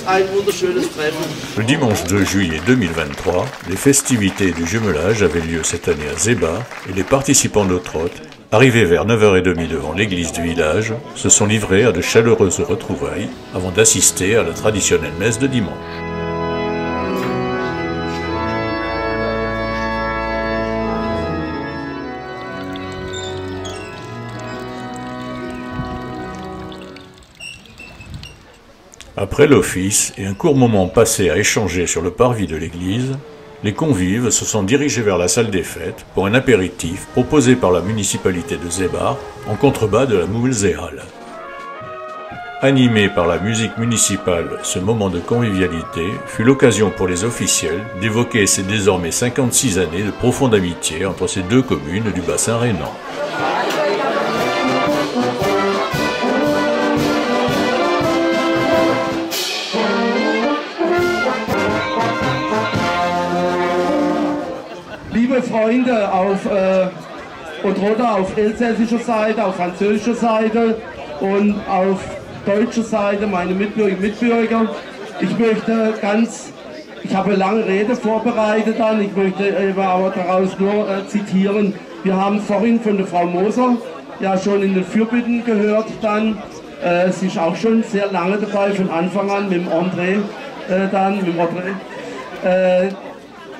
ein wunderschönes Treffen. Le dimanche 2 juillet 2023, les festivités du jumelage avaient lieu cette année à Zébar et les participants de Trot, arrivés vers 9h30 devant l'église du village, se sont livrés à de chaleureuses retrouvailles avant d'assister à la traditionnelle messe de dimanche. Après l'office et un court moment passé à échanger sur le parvis de l'église, les convives se sont dirigés vers la salle des fêtes pour un apéritif proposé par la municipalité de Zébar en contrebas de la Moulzéhal. Animé par la musique municipale, ce moment de convivialité fut l'occasion pour les officiels d'évoquer ces désormais 56 années de profonde amitié entre ces deux communes du bassin rhénan. Liebe Freunde auf elsässischer Seite, auf französischer Seite und auf deutscher Seite, meine Mitbürger und Mitbürger. Ich habe eine lange Rede vorbereitet dann, ich möchte aber daraus nur zitieren. Wir haben vorhin von der Frau Moser ja schon in den Fürbitten gehört dann. Sie ist auch schon sehr lange dabei, von Anfang an mit dem André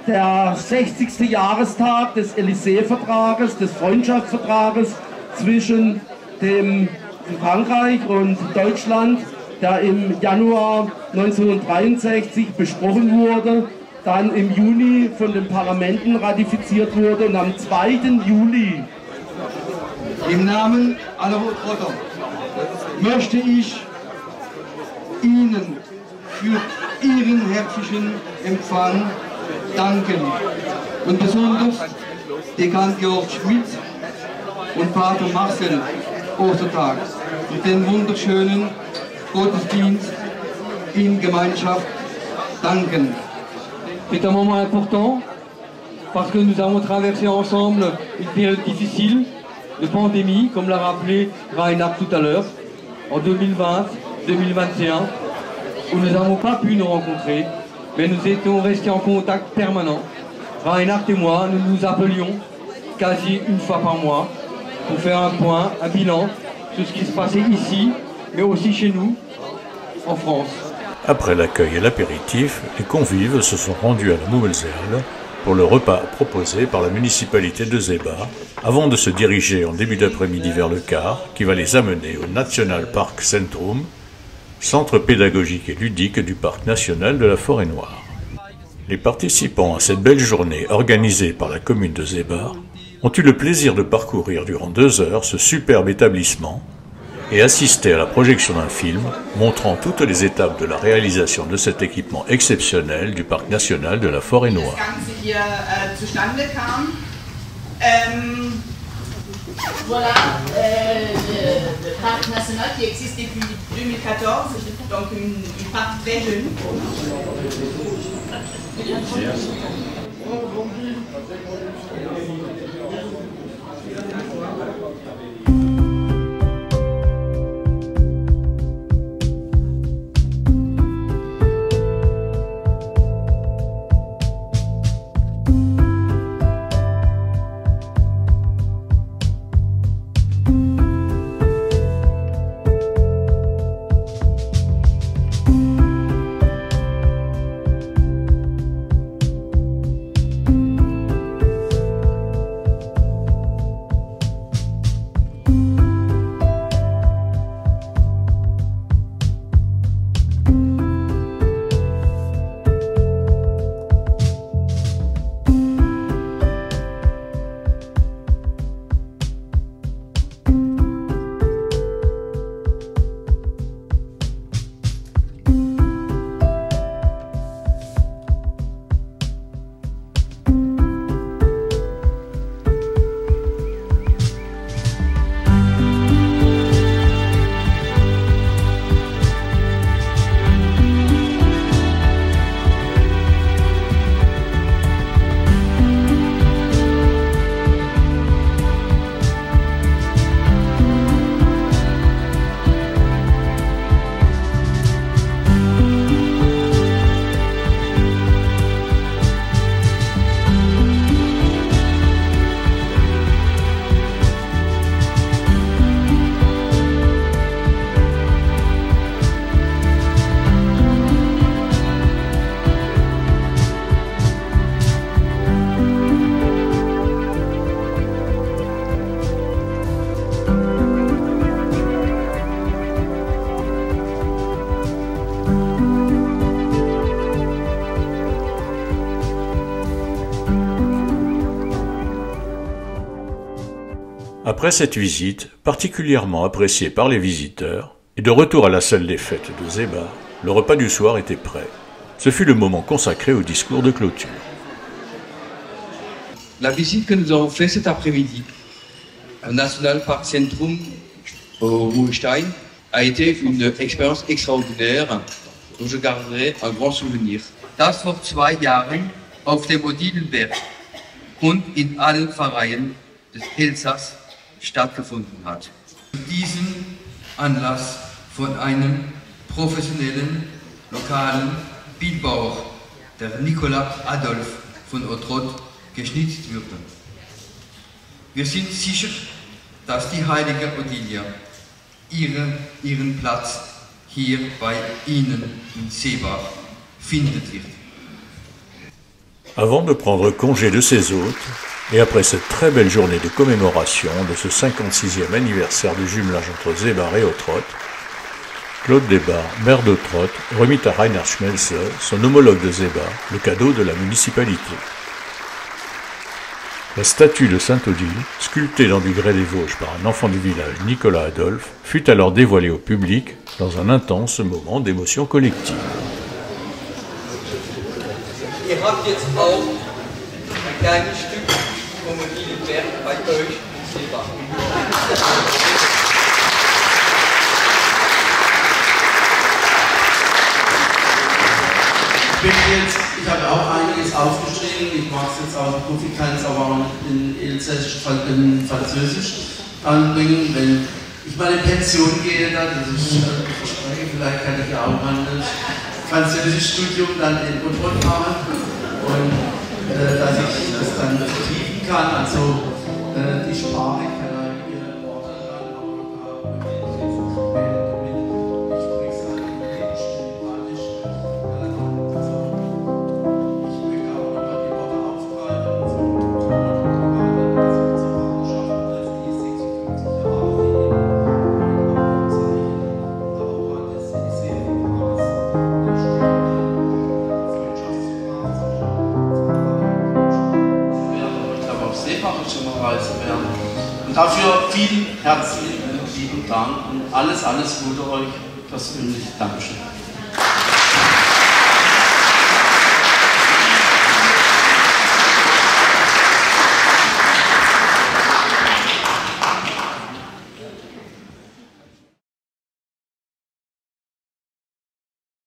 der 60. Jahrestag des Élysée-Vertrages, des Freundschaftsvertrages zwischen Frankreich und Deutschland, der im Januar 1963 besprochen wurde, dann im Juni von den Parlamenten ratifiziert wurde und am 2. Juli im Namen aller Rotter möchte ich Ihnen für Ihren herzlichen Empfang danken und besonders Dekan Georg Schmidt und Pater Marcel Ostertag mit dem wunderschönen Gottesdienst in Gemeinschaft danken. C'est un moment important parce que nous avons traversé ensemble une période difficile de pandémie, comme l'a rappelé Reinhard tout à l'heure, en 2020-2021, où nous n'avons pas pu nous rencontrer. Mais nous étions restés en contact permanent. Reinhard et moi, nous nous appelions quasi une fois par mois pour faire un point, un bilan sur ce qui se passait ici, mais aussi chez nous, en France. Après l'accueil et l'apéritif, les convives se sont rendus à la Moulzéhal pour le repas proposé par la municipalité de Zébar, avant de se diriger en début d'après-midi vers le car qui va les amener au National Park Centrum, centre pédagogique et ludique du Parc national de la Forêt-Noire. Les participants à cette belle journée organisée par la commune de Zébar ont eu le plaisir de parcourir durant 2 heures ce superbe établissement et assister à la projection d'un film montrant toutes les étapes de la réalisation de cet équipement exceptionnel du Parc national de la Forêt-Noire. Voilà, le parc national qui existe depuis 2014, donc une parc très jeune. Après cette visite, particulièrement appréciée par les visiteurs, et de retour à la salle des fêtes de Zébar, le repas du soir était prêt. Ce fut le moment consacré au discours de clôture. La visite que nous avons faite cet après-midi au National Park Centrum au Ruhestein a été une expérience extraordinaire dont je garderai un grand souvenir. Das vor 2 Jahren auf dem Odilenberg und in allen Pfarreien des Elsass stattgefunden hat. Diesen Anlass von einem professionellen, lokalen Bildbauer, der Nicolas Adolf von Ottrott, geschnitzt wurde. Wir sind sicher, dass die heilige Odilia ihren Platz hier bei Ihnen in Zébar findet wird. Avant de prendre congé de ses hôtes, et après cette très belle journée de commémoration de ce 56e anniversaire du jumelage entre Zébar et Ottrott, Claude Desbar, maire d'Ottrott, remit à Reinhard Schmelze, son homologue de Zébar, le cadeau de la municipalité. La statue de Sainte-Odile, sculptée dans du grès des Vosges par un enfant du village, Nicolas Adolf, fut alors dévoilée au public dans un intense moment d'émotion collective. Ihr habt jetzt auch ein kleines Stück vom Odilenberg bei euch in Zébar. Ich habe auch einiges aufgeschrieben, ich mache es jetzt auch, ich kann es aber auch in Elsässisch, in Französisch anbringen. Wenn ich mal in Pension gehe, dann, das ist verspreche, vielleicht kann ich ja auch mal ein Französischstudium dann in Ottrott machen und dass ich das dann vertiefen kann, also die Sprache. Und dafür vielen herzlichen lieben Dank und alles Gute euch persönlich. Dankeschön.